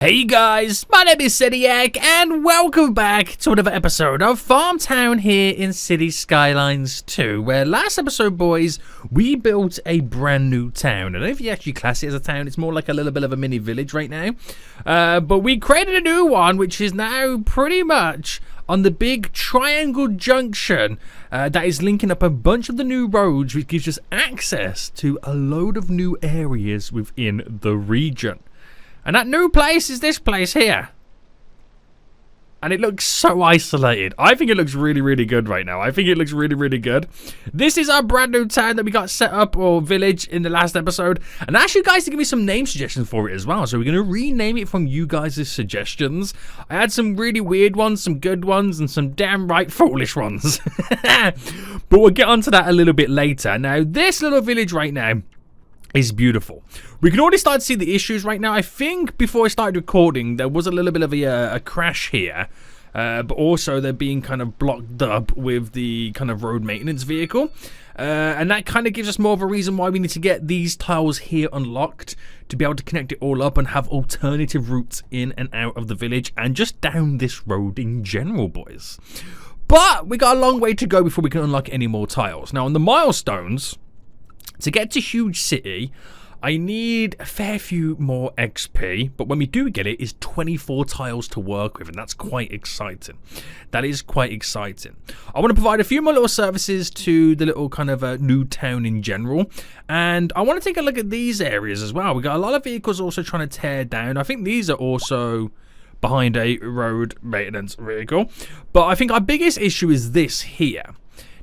Hey guys, my name is Cidiac, and welcome back to another episode of FarmTown here in City Skylines 2, where last episode, boys, we built a brand new town. I don't know if you actually class it as a town, it's more like a little bit of a mini village right now. But we created a new one, which is now pretty much on the big triangle junction that is linking up a bunch of the new roads, which gives us access to a load of new areas within the region. And that new place is this place here. And it looks so isolated. I think it looks really, really good right now. I think it looks really, really good. This is our brand new town that we got set up, or village, in the last episode. And I asked you guys to give me some name suggestions for it as well. So we're going to rename it from you guys' suggestions. I had some really weird ones, some good ones, and some damn right foolish ones. But we'll get onto that a little bit later. Now, this little village right now is beautiful. We can already start to see the issues right now. I think before I started recording, there was a little bit of a crash here, but also they're being kind of blocked up with the kind of road maintenance vehicle, and that kind of gives us more of a reason why we need to get these tiles here unlocked to be able to connect it all up and have alternative routes in and out of the village and just down this road in general, boys. But we got a long way to go before we can unlock any more tiles. Now, on the milestones, to get to Huge City, I need a fair few more XP, but when we do get it, it's 24 tiles to work with, and that's quite exciting. That is quite exciting. I want to provide a few more little services to the little kind of new town in general, and I want to take a look at these areas as well. We got a lot of vehicles also trying to tear down. I think these are also behind a road maintenance vehicle, but I think our biggest issue is this here.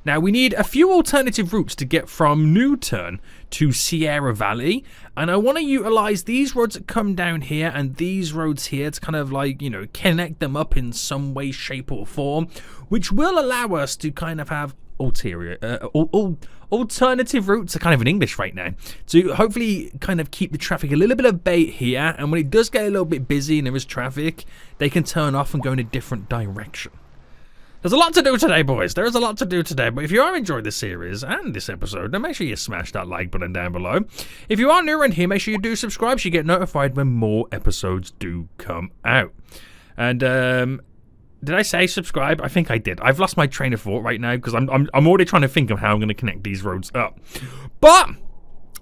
Now, we need a few alternative routes to get from Newton to Sierra Valley, and I want to utilize these roads that come down here and these roads here to kind of like, you know, connect them up in some way, shape or form, which will allow us to kind of have alternative routes are kind of in English right now, to hopefully kind of keep the traffic a little bit at bay here, and when it does get a little bit busy and there is traffic, they can turn off and go in a different direction. There's a lot to do today, boys. There is a lot to do today. But if you are enjoying this series and this episode, then make sure you smash that like button down below. If you are new around here, make sure you do subscribe so you get notified when more episodes do come out. And did I say subscribe? I think I did. I've lost my train of thought right now because I'm already trying to think of how I'm going to connect these roads up. But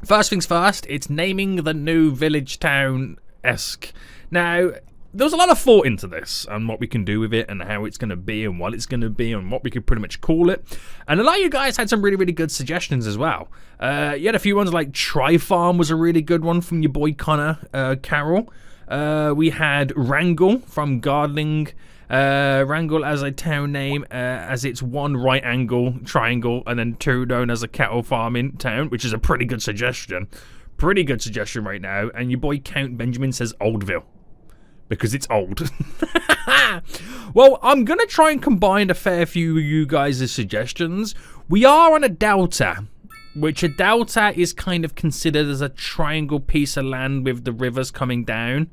first things first, it's naming the new village town-esque. Now, there was a lot of thought into this and what we can do with it and how it's going to be and what it's going to be and what we could pretty much call it. And a lot of you guys had some really, really good suggestions as well. You had a few ones like Tri-Farm was a really good one from your boy Connor Carroll. We had Wrangle from Gardening. Wrangle as a town name, as it's one right angle triangle and then two known as a cattle farming town, which is a pretty good suggestion. Pretty good suggestion right now. And your boy Count Benjamin says Oldville, because it's old. Well, I'm going to try and combine a fair few of you guys' suggestions. We are on a delta, which a delta is kind of considered as a triangle piece of land with the rivers coming down,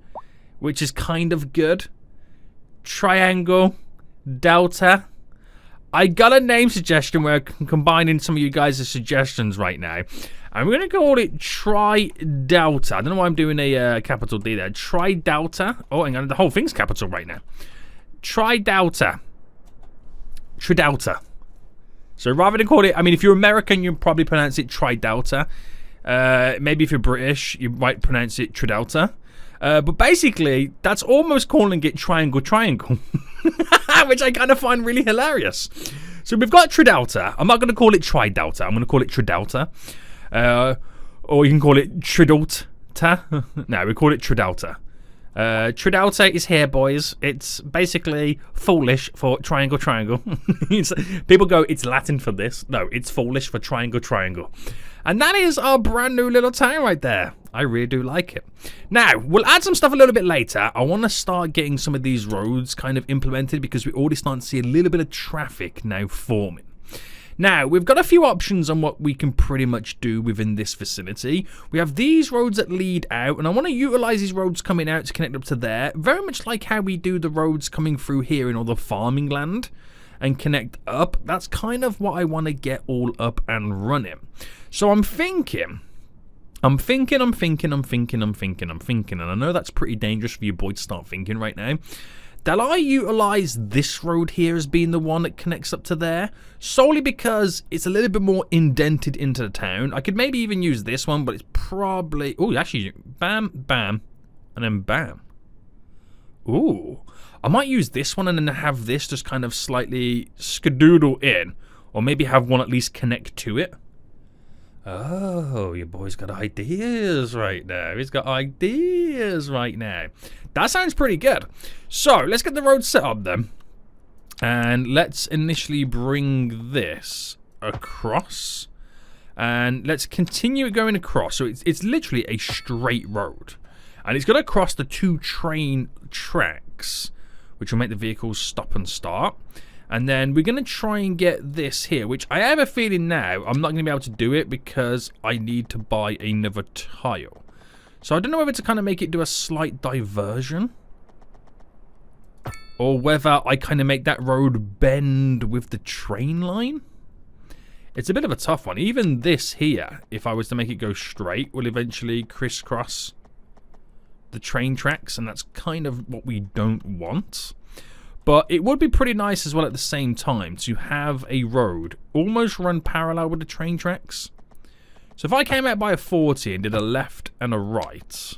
which is kind of good. Triangle, delta. I got a name suggestion where I'm combining some of you guys' suggestions right now. I'm going to call it Tri-Delta. I don't know why I'm doing a capital D there. Tri-Delta. Oh, hang on. The whole thing's capital right now. Tri-Delta. Tri-Delta. So rather than call it... I mean, if you're American, you'll probably pronounce it Tri-Delta. Maybe if you're British, you might pronounce it Tri-Delta. But basically, that's almost calling it Triangle. Which I kind of find really hilarious. So we've got Tri-Delta. I'm not going to call it Tri-Delta. I'm going to call it Tri-Delta. Or you can call it Tridalta. No, we call it Tridalta. Tridalta is here, boys. It's basically foolish for triangle. People go, it's Latin for this. No, it's foolish for triangle. And that is our brand new little town right there. I really do like it. Now, we'll add some stuff a little bit later. I want to start getting some of these roads kind of implemented because we're already starting to see a little bit of traffic now forming. Now, we've got a few options on what we can pretty much do within this vicinity. We have these roads that lead out, and I want to utilize these roads coming out to connect up to there, very much like how we do the roads coming through here in all the farming land and connect up. That's kind of what I want to get all up and running. So I'm thinking I'm thinking, and I know that's pretty dangerous for you boys to start thinking right now. That I utilise this road here as being the one that connects up to there, solely because it's a little bit more indented into the town. I could maybe even use this one, but it's probably... Oh, actually, bam, bam, and then bam. Ooh, I might use this one and then have this just kind of slightly skadoodle in, or maybe have one at least connect to it. Oh, your boy's got ideas right now. He's got ideas right now. That sounds pretty good. So, let's get the road set up then. And let's initially bring this across. And let's continue going across. So, it's literally a straight road. And it's going to cross the 2 train tracks, which will make the vehicles stop and start. And then we're going to try and get this here, which I have a feeling now I'm not going to be able to do it because I need to buy another tile. So I don't know whether to kind of make it do a slight diversion, or whether I kind of make that road bend with the train line. It's a bit of a tough one. Even this here, if I was to make it go straight, will eventually crisscross the train tracks, and that's kind of what we don't want. But it would be pretty nice as well at the same time to have a road almost run parallel with the train tracks. So if I came out by a 40 and did a left and a right,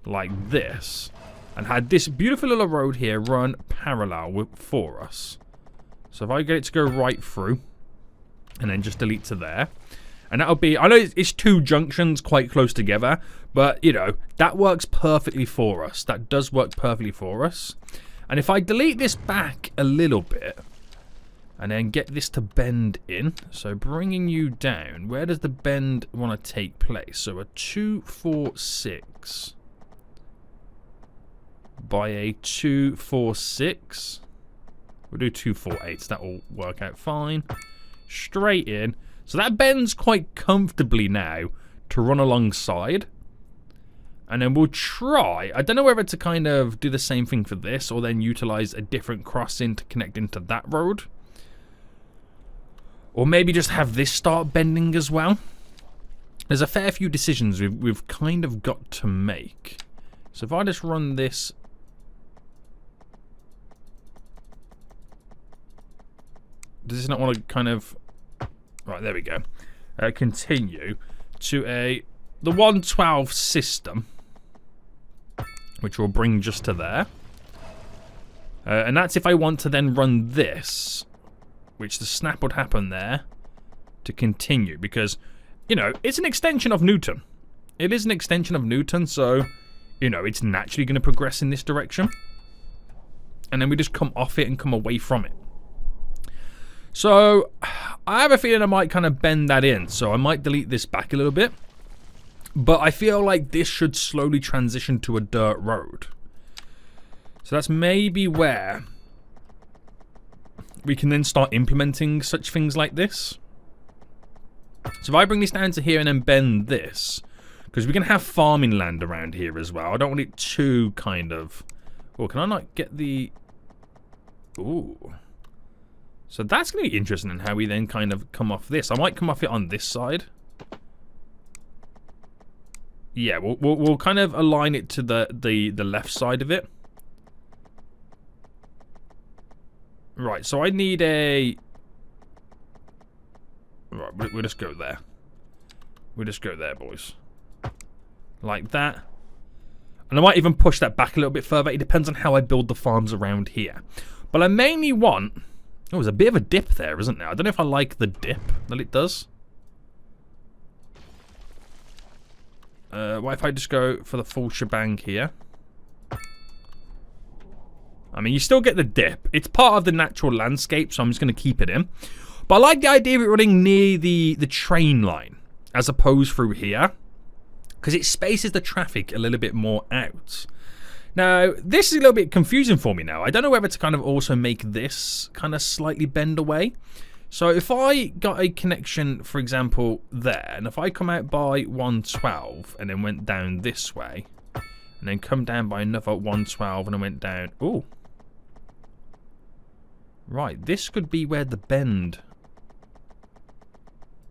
like this, and had this beautiful little road here run parallel for us. So if I get it to go right through, and then just delete to there, and that'll be, I know it's 2 junctions quite close together, but, you know, that works perfectly for us. That does work perfectly for us. And if I delete this back a little bit, and then get this to bend in, so bringing you down, where does the bend want to take place? So a 246 by a 246. We'll do 248, that will work out fine. Straight in. So that bends quite comfortably now to run alongside. And then we'll try, I don't know whether to kind of do the same thing for this, or then utilize a different crossing to connect into that road. Or maybe just have this start bending as well. There's a fair few decisions we've kind of got to make. So if I just run this... Does this not want to kind of... Right, there we go. Continue to the 112 system, which will bring just to there. And that's if I want to then run this, which the snap would happen there, to continue. Because, you know, it's an extension of Newton. It is an extension of Newton, so, you know, it's naturally going to progress in this direction. And then we just come off it and come away from it. So, I have a feeling I might kind of bend that in. So I might delete this back a little bit. But I feel like this should slowly transition to a dirt road. So that's maybe where we can then start implementing such things like this. So if I bring this down to here and then bend this, because we can have farming land around here as well. I don't want it too kind of... Oh, can I not get the... Ooh. So that's going to be interesting in how we then kind of come off this. I might come off it on this side. Yeah, we'll kind of align it to the left side of it. Right, so I need a... Right, we'll just go there. We'll just go there, boys. Like that. And I might even push that back a little bit further. It depends on how I build the farms around here. But I mainly want... Oh, there's a bit of a dip there, isn't there? I don't know if I like the dip that it does. What if I just go for the full shebang here? I mean, you still get the dip. It's part of the natural landscape, so I'm just going to keep it in. But I like the idea of it running near the train line, as opposed through here. Because it spaces the traffic a little bit more out. Now, this is a little bit confusing for me now. I don't know whether to kind of also make this kind of slightly bend away. So if I got a connection, for example, there, and if I come out by 112 and then went down this way, and then come down by another 112 and I went down... Ooh. Right, this could be where the bend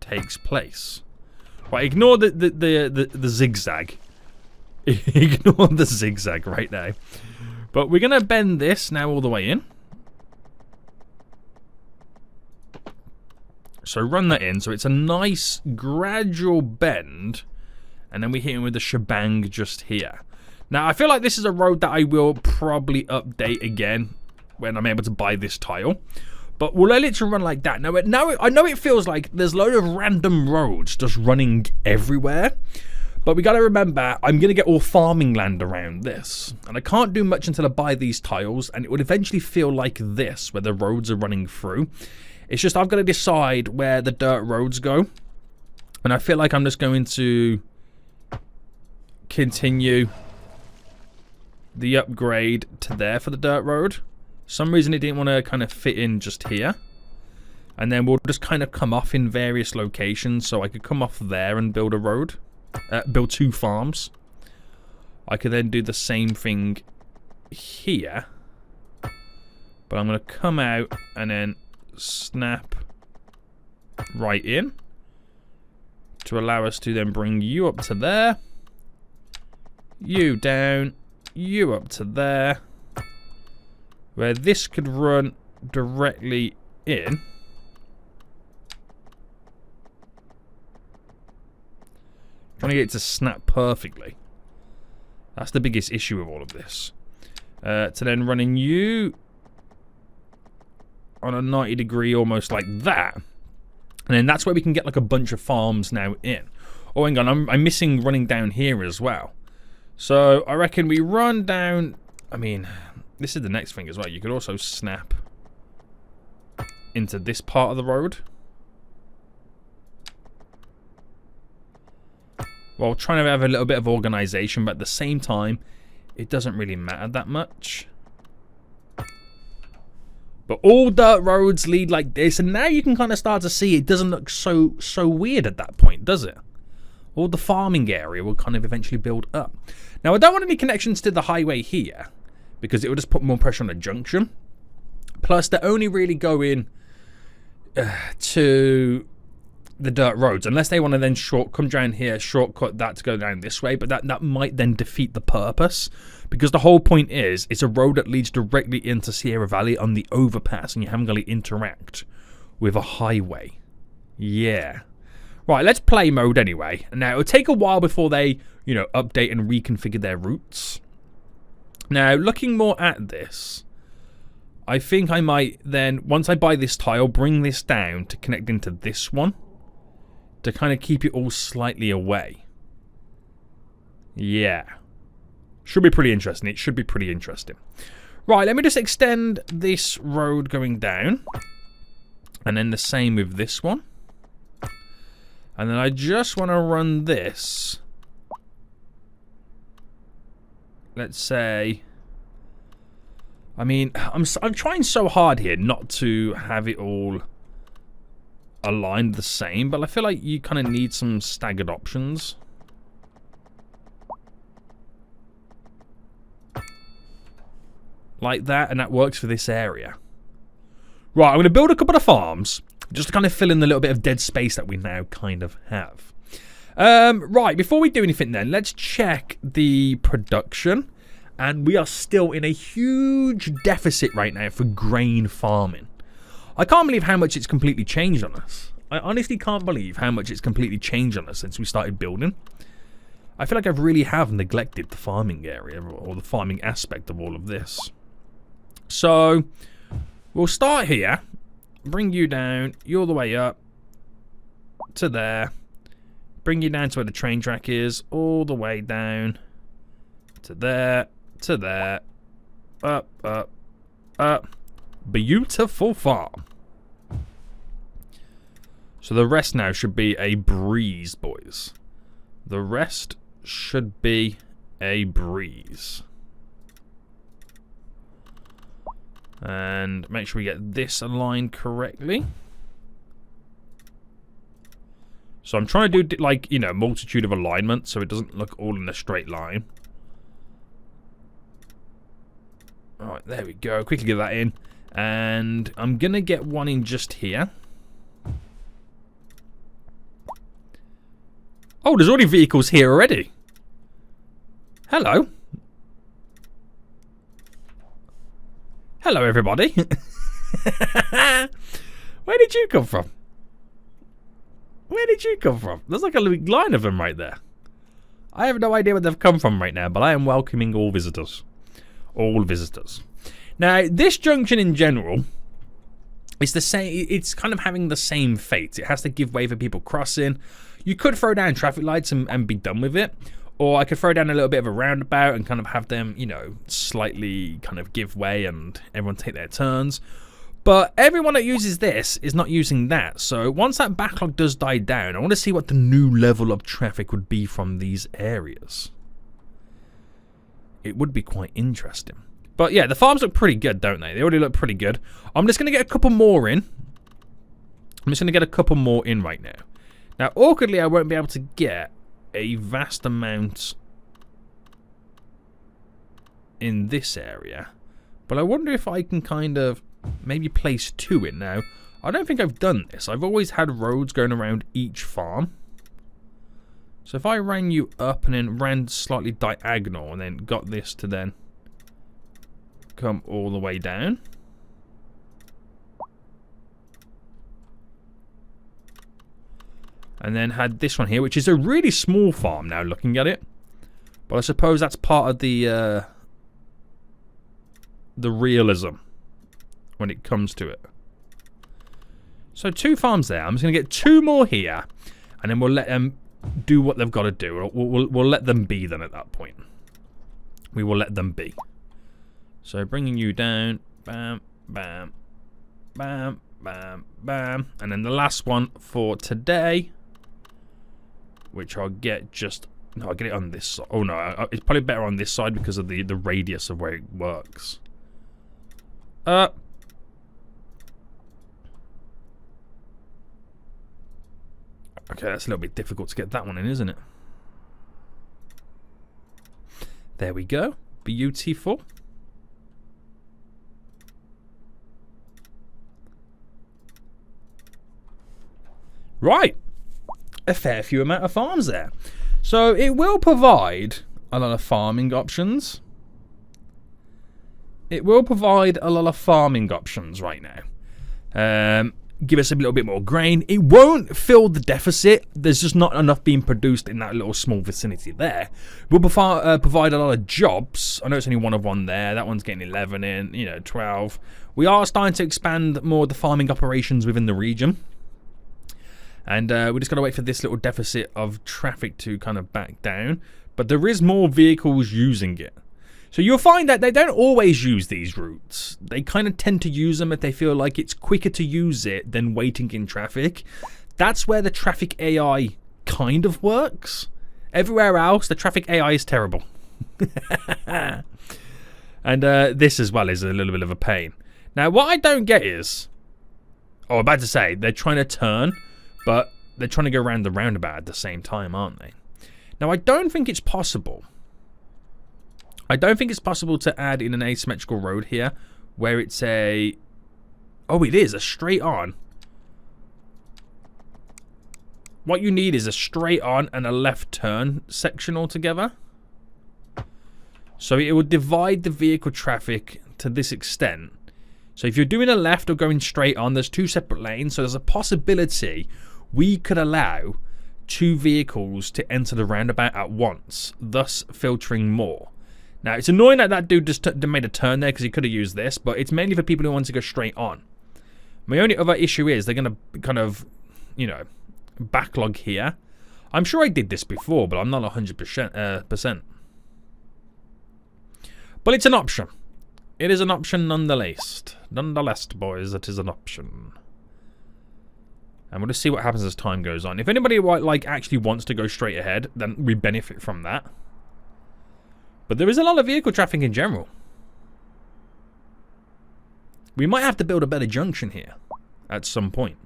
takes place. Right, ignore the zigzag. Ignore the zigzag right now. But we're going to bend this now all the way in. So run that in. So it's a nice gradual bend. And then we hit him with the shebang just here. Now, I feel like this is a road that I will probably update again when I'm able to buy this tile. But we'll let it run like that. Now, I know it feels like there's a load of random roads just running everywhere. But we got to remember, I'm going to get all farming land around this. And I can't do much until I buy these tiles. And it would eventually feel like this, where the roads are running through. It's just I've got to decide where the dirt roads go. And I feel like I'm just going to continue the upgrade to there for the dirt road. For some reason it didn't want to kind of fit in just here. And then we'll just kind of come off in various locations. So I could come off there and build a road. Build 2 farms. I could then do the same thing here. But I'm going to come out and then snap right in. To allow us to then bring you up to there. You down. You up to there. Where this could run directly in. Trying to get it to snap perfectly. That's the biggest issue with all of this. To then running you on a 90 degree almost like that. And then that's where we can get like a bunch of farms now in. Oh, hang on, I'm missing running down here as well. So I reckon we run down. I mean, this is the next thing as well. You could also snap into this part of the road. While trying to have a little bit of organization, but at the same time, it doesn't really matter that much. But all dirt roads lead like this, and now you can kind of start to see it doesn't look so weird at that point, does it? All the farming area will kind of eventually build up. Now, I don't want any connections to the highway here, because it will just put more pressure on the junction. Plus, they're only really going to the dirt roads, unless they want to then come down here, shortcut that to go down this way, but that might then defeat the purpose, because the whole point is it's a road that leads directly into Sierra Valley on the overpass, and you haven't got to interact with a highway. Yeah. Right, let's play mode anyway. Now, it'll take a while before they, you know, update and reconfigure their routes. Now, looking more at this, I think I might then, once I buy this tile, bring this down to connect into this one. To kind of keep it all slightly away. Yeah. Should be pretty interesting. It should be pretty interesting. Right, let me just extend this road going down. And then the same with this one. And then I just want to run this. Let's say. I mean, I'm trying so hard here not to have it all aligned the same, but I feel like you kind of need some staggered options. Like that, and that works for this area. Right, I'm going to build a couple of farms, just to kind of fill in the little bit of dead space that we now kind of have. Right, before we do anything then, let's check the production. And we are still in a huge deficit right now for grain farming. I can't believe how much it's completely changed on us. I honestly can't believe how much it's completely changed on us since we started building. I feel like I really have neglected the farming area or the farming aspect of all of this. So, we'll start here. Bring you down. You all the way up to there. Bring you down to where the train track is. All the way down to there. To there. Up, up, up. Beautiful farm. So the rest now should be a breeze, boys. The rest should be a breeze. And make sure we get this aligned correctly. So I'm trying to do, like, you know, multitude of alignments so it doesn't look all in a straight line. Alright, there we go. Quickly get that in. And I'm going to get one in just here. Oh, there's already vehicles here already. Hello. Hello, everybody. Where did you come from? Where did you come from? There's like a line of them right there. I have no idea where they've come from right now, but I am welcoming all visitors. All visitors. Now, this junction in general, it's the same. It's kind of having the same fate. It has to give way for people crossing. You could throw down traffic lights and be done with it. Or I could throw down a little bit of a roundabout and kind of have them, you know, slightly kind of give way and everyone take their turns. But everyone that uses this is not using that. So once that backlog does die down, I want to see what the new level of traffic would be from these areas. It would be quite interesting. But yeah, the farms look pretty good, don't they? They already look pretty good. I'm just going to get a couple more in. I'm just going to get a couple more in right now. Now, awkwardly, I won't be able to get a vast amount in this area. But I wonder if I can kind of maybe place 2 in now. I don't think I've done this. I've always had roads going around each farm. So if I ran you up and then ran slightly diagonal and then got this to then come all the way down. And then had this one here, which is a really small farm now looking at it. But I suppose that's part of the realism when it comes to it. So 2 farms there. I'm just going to get 2 more here. And then we'll let them do what they've got to do. We'll let them be then at that point. We will let them be. So bringing you down. Bam, bam, bam, bam, bam. And then the last one for today, which I'll get just... No, I'll get it on this side. Oh, no. It's probably better on this side because of the radius of where it works. Okay, that's a little bit difficult to get that one in, isn't it? There we go. Beautiful. Right. A fair few amount of farms there. So it will provide a lot of farming options. It will provide a lot of farming options right now. Give us a little bit more grain. It won't fill the deficit. There's just not enough being produced in that little small vicinity there. We'll provide a lot of jobs. I know it's only 1 of 1 there. That one's getting 11 in, you know, 12. We are starting to expand more of the farming operations within the region. And we just got to wait for this little deficit of traffic to kind of back down. But there is more vehicles using it. So you'll find that they don't always use these routes. They kind of tend to use them if they feel like it's quicker to use it than waiting in traffic. That's where the traffic AI kind of works. Everywhere else, the traffic AI is terrible. And this as well is a little bit of a pain. Now, what I don't get is... Oh, I'm about to say, they're trying to turn, but they're trying to go around the roundabout at the same time, aren't they? Now, I don't think it's possible... I don't think it's possible to add in an asymmetrical road here where it's a... Oh, it is a straight on. What you need is a straight on and a left turn section altogether. So it will divide the vehicle traffic to this extent. So if you're doing a left or going straight on, there's 2 separate lanes. So there's a possibility we could allow 2 vehicles to enter the roundabout at once, thus filtering more. Now, it's annoying that that dude just made a turn there because he could have used this, but it's mainly for people who want to go straight on. My only other issue is they're going to kind of, you know, backlog here. I'm sure I did this before, but I'm not 100%. But it's an option. It is an option nonetheless. Nonetheless, boys, it is an option. And we'll just see what happens as time goes on. If anybody like actually wants to go straight ahead, then we benefit from that. But there is a lot of vehicle traffic in general. We might have to build a better junction here at some point.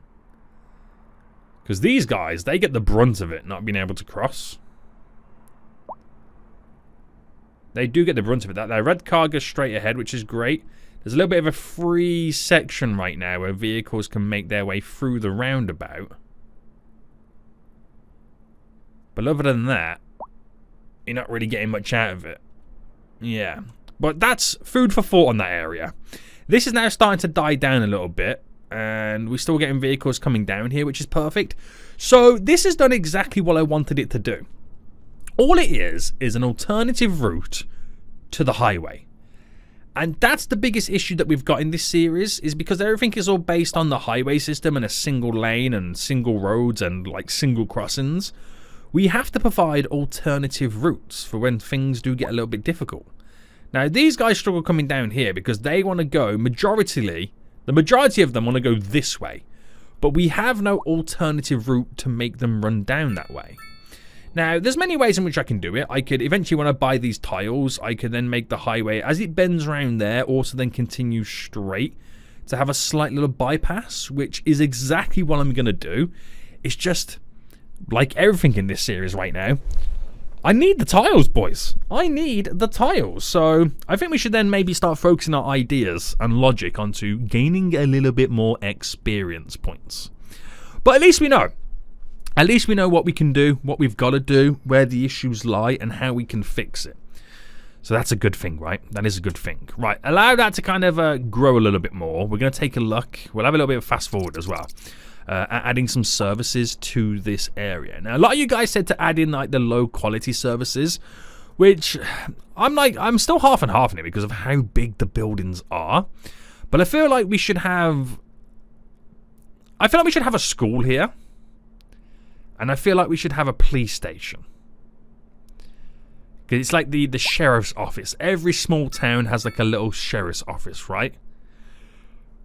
Because these guys, they get the brunt of it, not being able to cross. They do get the brunt of it. That red car goes straight ahead, which is great. There's a little bit of a free section right now where vehicles can make their way through the roundabout. But other than that, you're not really getting much out of it. Yeah. But that's food for thought on that area. This is now starting to die down a little bit. And we're still getting vehicles coming down here, which is perfect. So this has done exactly what I wanted it to do. All it is an alternative route to the highway. And that's the biggest issue that we've got in this series, is because everything is all based on the highway system and a single lane and single roads and like single crossings. We have to provide alternative routes for when things do get a little bit difficult. Now these guys struggle coming down here because they want to go the majority of them want to go this way, but we have no alternative route to make them run down that way. Now, there's many ways in which I can do it. I could eventually, when I buy these tiles, I could then make the highway, as it bends around there, also then continue straight to have a slight little bypass, which is exactly what I'm going to do. It's just, like everything in this series right now, I need the tiles, boys. I need the tiles. So I think we should then maybe start focusing our ideas and logic onto gaining a little bit more experience points. But at least we know. At least we know what we can do, what we've got to do, where the issues lie, and how we can fix it. So that's a good thing, right? That is a good thing. Right, allow that to kind of grow a little bit more. We're going to take a look. We'll have a little bit of fast forward as well. Adding some services to this area. Now, a lot of you guys said to add in like the low quality services, which I'm still half and half in it because of how big the buildings are. But I feel like we should have a school here. And I feel like we should have a police station. Because it's like the sheriff's office. Every small town has like a little sheriff's office, right?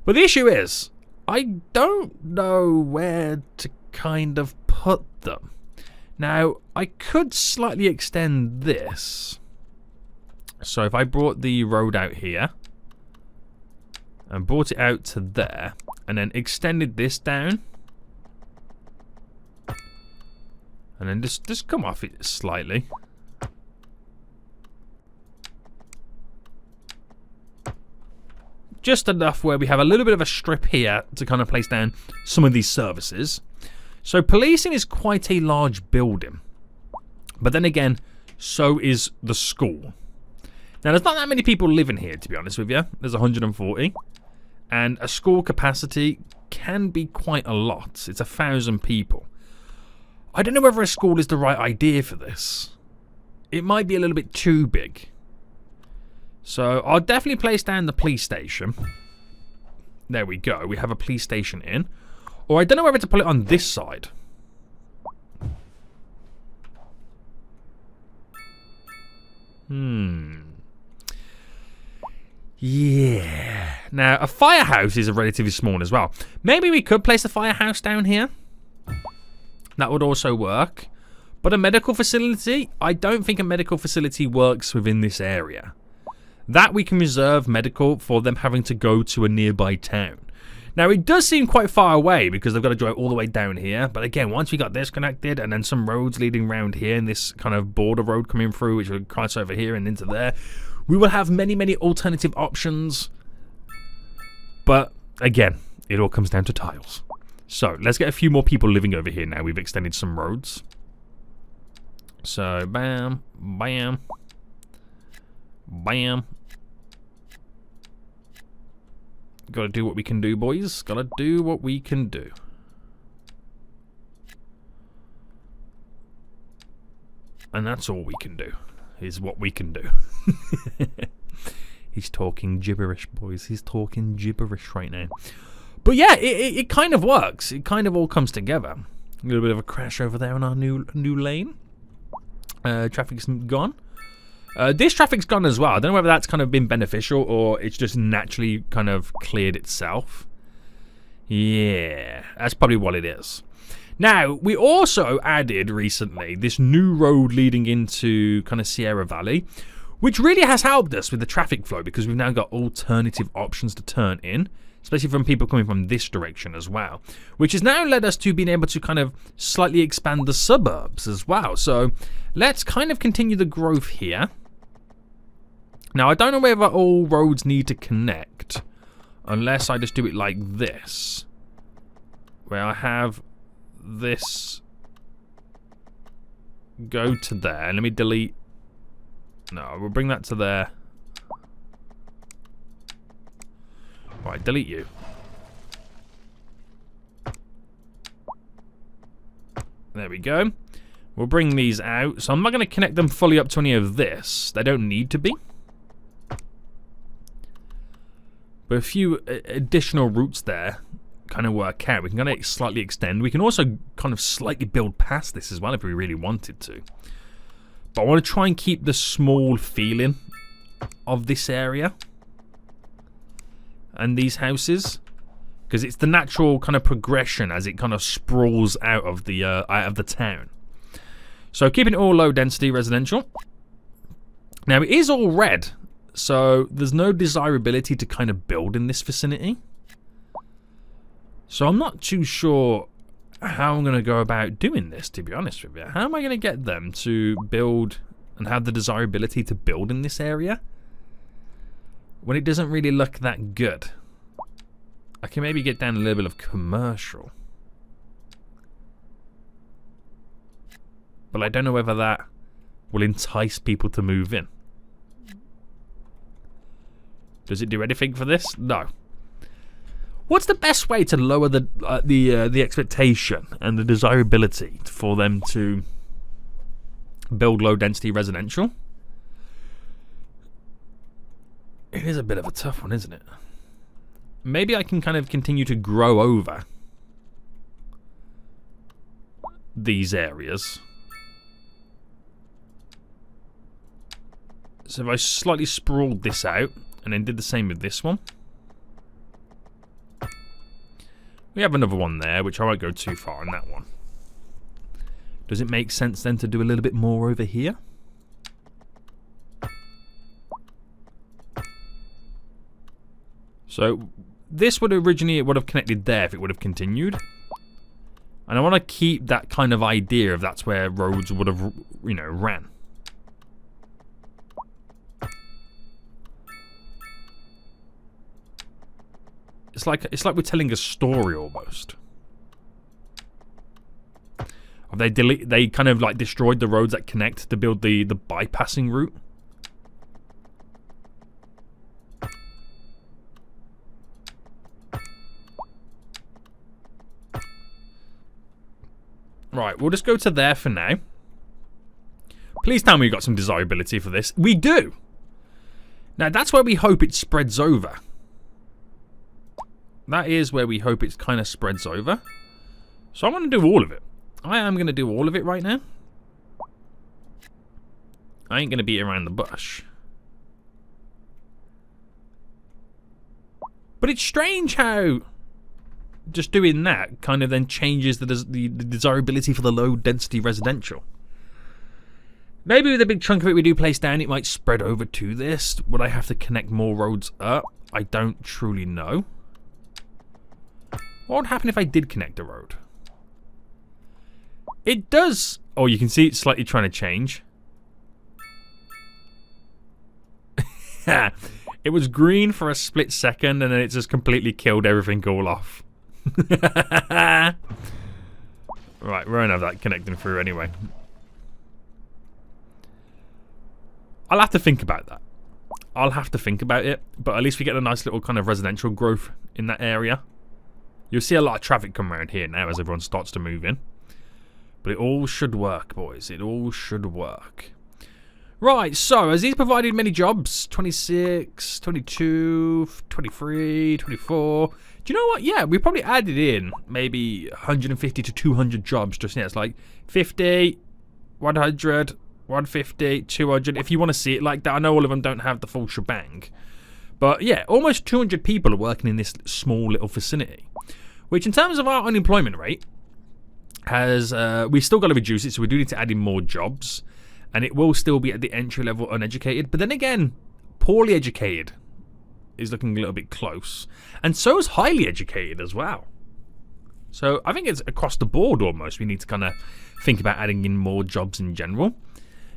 But the issue is, I don't know where to kind of put them. Now, I could slightly extend this. So if I brought the road out here and brought it out to there and then extended this down and then just come off it slightly. Just enough where we have a little bit of a strip here to kind of place down some of these services. So policing is quite a large building. But then again, so is the school. Now there's not that many people living here, to be honest with you. There's 140. And a school capacity can be quite a lot. It's 1,000 people. I don't know whether a school is the right idea for this. It might be a little bit too big. So I'll definitely place down the police station. There we go. We have a police station in. Or I don't know whether to put it on this side. Yeah. Now, a firehouse is relatively small as well. Maybe we could place a firehouse down here. That would also work. But a medical facility? I don't think a medical facility works within this area. That we can reserve medical for them having to go to a nearby town. Now, it does seem quite far away because they've got to drive all the way down here. But again, once we got this connected and then some roads leading around here and this kind of border road coming through, which will cross over here and into there, we will have many, many alternative options. But again, it all comes down to tiles. So, let's get a few more people living over here now. We've extended some roads. So, bam, bam, bam. Gotta do what we can do, boys. Gotta do what we can do. And that's all we can do, is what we can do. He's talking gibberish, boys. He's talking gibberish right now. But yeah, it kind of works. It kind of all comes together. A little bit of a crash over there on our new lane. Traffic's gone. This traffic's gone as well. I don't know whether that's kind of been beneficial or it's just naturally kind of cleared itself. Yeah, that's probably what it is. Now, we also added recently this new road leading into kind of Sierra Valley, which really has helped us with the traffic flow because we've now got alternative options to turn in, especially from people coming from this direction as well, which has now led us to being able to kind of slightly expand the suburbs as well. So let's kind of continue the growth here. Now, I don't know whether all roads need to connect unless I just do it like this, where I have this go to there. Let me delete. No, we'll bring that to there. Right, delete you. There we go. We'll bring these out. So I'm not going to connect them fully up to any of this. They don't need to be. But a few additional routes there kind of work out. We can kind of slightly extend. We can also kind of slightly build past this as well if we really wanted to. But I want to try and keep the small feeling of this area and these houses, because it's the natural kind of progression as it kind of sprawls out of the town. So keeping it all low density residential. Now it is all red, so there's no desirability to kind of build in this vicinity. So I'm not too sure how I'm going to go about doing this, to be honest with you. How am I going to get them to build and have the desirability to build in this area when it doesn't really look that good? I can maybe get down a little bit of commercial. But I don't know whether that will entice people to move in. Does it do anything for this? No. What's the best way to lower the expectation and the desirability for them to build low density residential? It is a bit of a tough one, isn't it? Maybe I can kind of continue to grow over these areas. So if I slightly sprawled this out and then did the same with this one. We have another one there, which I won't go too far on that one. Does it make sense then to do a little bit more over here? So this would originally, it would have connected there if it would have continued. And I want to keep that kind of idea of that's where roads would have, you know, ran. It's like we're telling a story almost. They kind of like destroyed the roads that connect to build the bypassing route. Right, we'll just go to there for now. Please tell me we got some desirability for this. We do! Now that's where we hope it spreads over. That is where we hope it kind of spreads over. So I want to do all of it. I am going to do all of it right now. I ain't going to beat around the bush. But it's strange how just doing that kind of then changes the desirability for the low density residential. Maybe with a big chunk of it we do place down, it might spread over to this. Would I have to connect more roads up? I don't truly know. What would happen if I did connect a road? It does. Oh, you can see it's slightly trying to change. It was green for a split second and then it just completely killed everything all off. Right, we won't have that connecting through anyway. I'll have to think about that. I'll have to think about it, but at least we get a nice little kind of residential growth in that area. You'll see a lot of traffic come around here now as everyone starts to move in. But it all should work, boys. It all should work. Right, so as he's provided many jobs, 26, 22, 23, 24. Do you know what? Yeah, we probably added in maybe 150 to 200 jobs just now. It's like 50, 100, 150, 200. If you want to see it like that, I know all of them don't have the full shebang. But yeah, almost 200 people are working in this small little vicinity. Which in terms of our unemployment rate, has we still got to reduce it, so we do need to add in more jobs. And it will still be at the entry level uneducated. But then again, poorly educated is looking a little bit close. And so is highly educated as well. So I think it's across the board almost. We need to kind of think about adding in more jobs in general.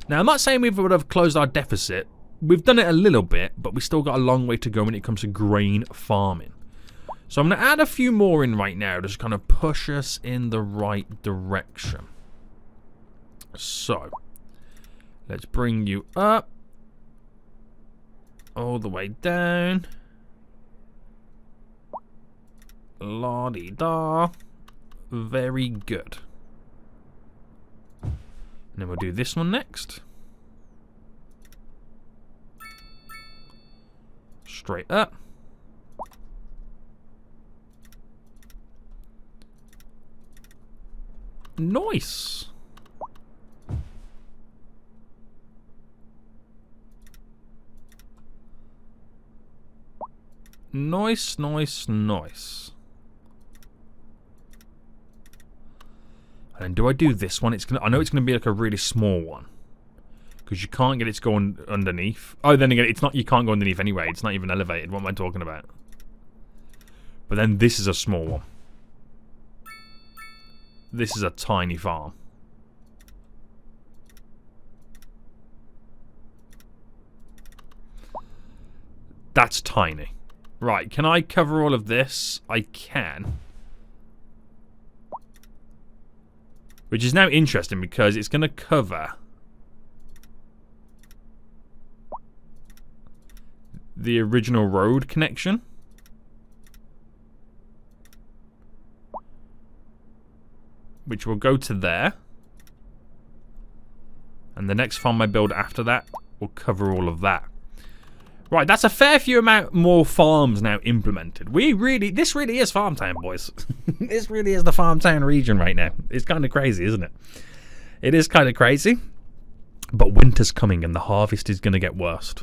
Now, I'm not saying we would have closed our deficit. We've done it a little bit, but we still got a long way to go when it comes to grain farming. So I'm going to add a few more in right now to just kind of push us in the right direction. So, let's bring you up. All the way down. La-di-da. Very good. And then we'll do this one next. Straight up. Nice. Nice, nice, nice. And do I do this one? I know it's gonna be like a really small one, because you can't get it to go underneath. Oh, then again, it's not. You can't go underneath anyway. It's not even elevated. What am I talking about? But then this is a small one. This is a tiny farm. That's tiny. Right, can I cover all of this? I can. Which is now interesting because it's going to cover the original road connection. Which will go to there. And the next farm I build after that will cover all of that. Right, that's a fair few amount more farms now implemented. This really is FarmTown, boys. This really is the FarmTown region right now. It's kind of crazy, isn't it? It is kind of crazy. But winter's coming and the harvest is going to get worse.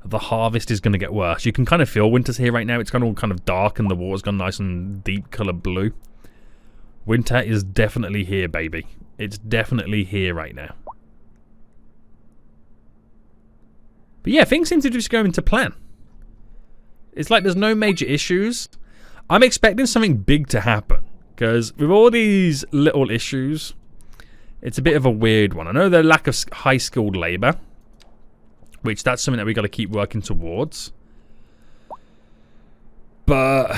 The harvest is going to get worse. You can kind of feel winter's here right now. It's gone all kind of dark and the water's gone nice and deep colour blue. Winter is definitely here, baby. It's definitely here right now. But yeah, things seem to just go into plan. It's like there's no major issues. I'm expecting something big to happen. Because with all these little issues, it's a bit of a weird one. I know the lack of high-skilled labour. Which that's something that we've got to keep working towards. But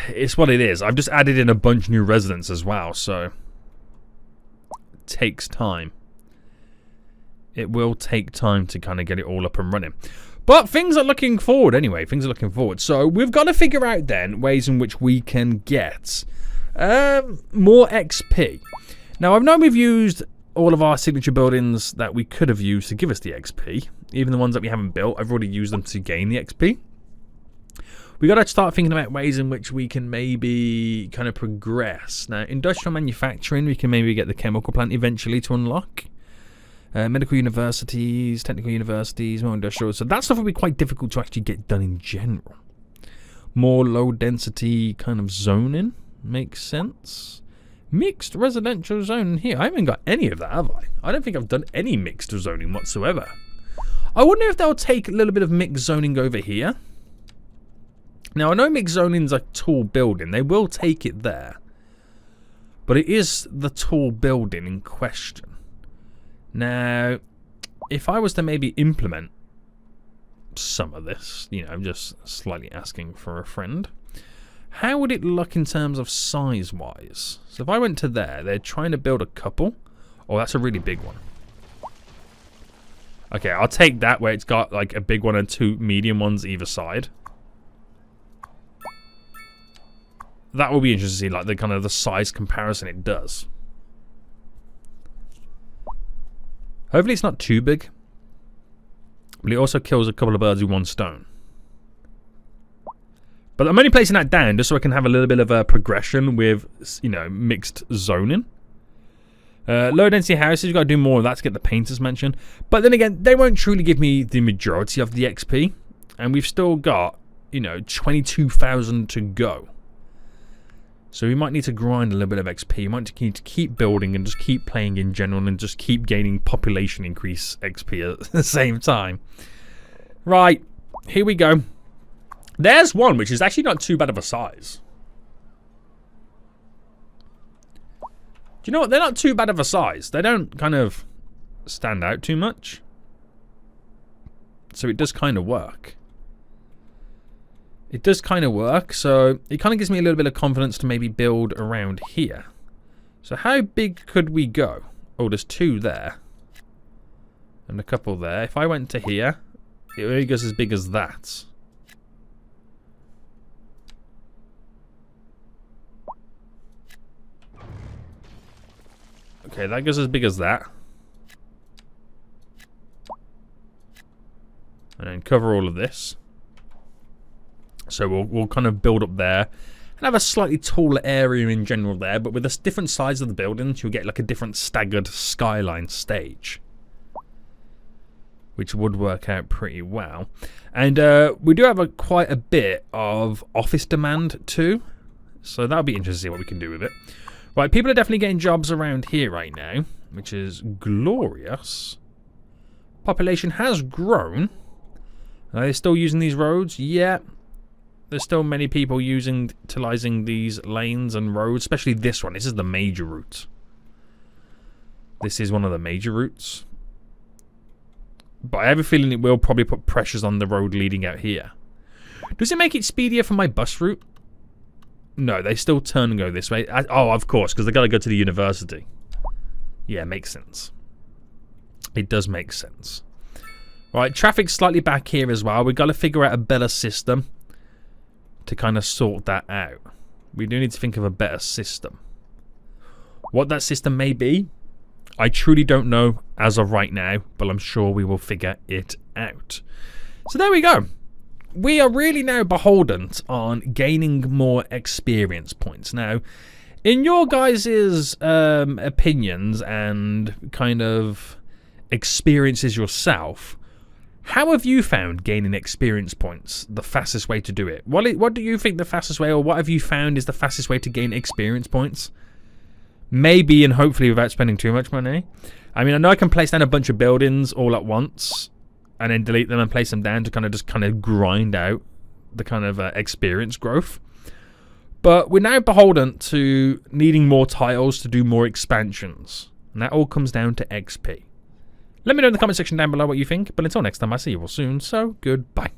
it's what it is. I've just added in a bunch of new residents as well. So it takes time. It will take time to kind of get it all up and running. But things are looking forward anyway. Things are looking forward. So we've got to figure out then ways in which we can get more XP. Now, I've known we've used all of our signature buildings that we could have used to give us the XP. Even the ones that we haven't built, I've already used them to gain the XP. We got to start thinking about ways in which we can maybe kind of progress. Now, industrial manufacturing, we can maybe get the chemical plant eventually to unlock. Medical universities, technical universities, more industrial. So that stuff will be quite difficult to actually get done in general. More low density kind of zoning makes sense. Mixed residential zoning here. I haven't got any of that, have I? I don't think I've done any mixed zoning whatsoever. I wonder if they'll take a little bit of mixed zoning over here. Now, I know mixed zoning's a tall building. They will take it there. But it is the tall building in question. Now, if I was to maybe implement some of this, you know, just slightly asking for a friend, how would it look in terms of size-wise? So if I went to there, they're trying to build a couple. Oh, that's a really big one. Okay, I'll take that where it's got like a big one and two medium ones either side. That will be interesting to see, like the kind of the size comparison it does. Hopefully it's not too big. But it also kills a couple of birds with one stone. But I'm only placing that down just so I can have a little bit of a progression with, you know, mixed zoning. Low density houses, you've got to do more of that to get the painters mentioned. But then again, they won't truly give me the majority of the XP. And we've still got, you know, 22,000 to go. So we might need to grind a little bit of XP. We might need to keep building and just keep playing in general and just keep gaining population increase XP at the same time. Right, here we go. There's one which is actually not too bad of a size. Do you know what? They're not too bad of a size. They don't kind of stand out too much. So it does kind of work. It does kind of work, so it kind of gives me a little bit of confidence to maybe build around here. So how big could we go? Oh, there's 2 there. And a couple there. If I went to here, it only goes as big as that. Okay, that goes as big as that. And then cover all of this. So we'll kind of build up there. And have a slightly taller area in general there. But with the different sides of the buildings, you'll get like a different staggered skyline stage. Which would work out pretty well. And we do have quite a bit of office demand too. So that'll be interesting to see what we can do with it. Right, people are definitely getting jobs around here right now. Which is glorious. Population has grown. Are they still using these roads? Yeah. There's still many people utilizing these lanes and roads. Especially this one. This is the major route. This is one of the major routes. But I have a feeling it will probably put pressures on the road leading out here. Does it make it speedier for my bus route? No, they still turn and go this way. Oh, of course, because they got to go to the university. Yeah, makes sense. It does make sense. Right, traffic's slightly back here as well. We've got to figure out a better system to kind of sort that out. We do need to think of a better system. What that system may be, I truly don't know as of right now, but I'm sure we will figure it out. So there we go. We are really now beholden on gaining more experience points. Now, in your guys' opinions and kind of experiences yourself, how have you found gaining experience points the fastest way to do it? What do you think the fastest way, or what have you found is the fastest way to gain experience points? Maybe and hopefully without spending too much money. I mean, I know I can place down a bunch of buildings all at once and then delete them and place them down to kind of grind out the kind of experience growth. But we're now beholden to needing more tiles to do more expansions. And that all comes down to XP. Let me know in the comment section down below what you think. But until next time, I'll see you all soon. So, goodbye.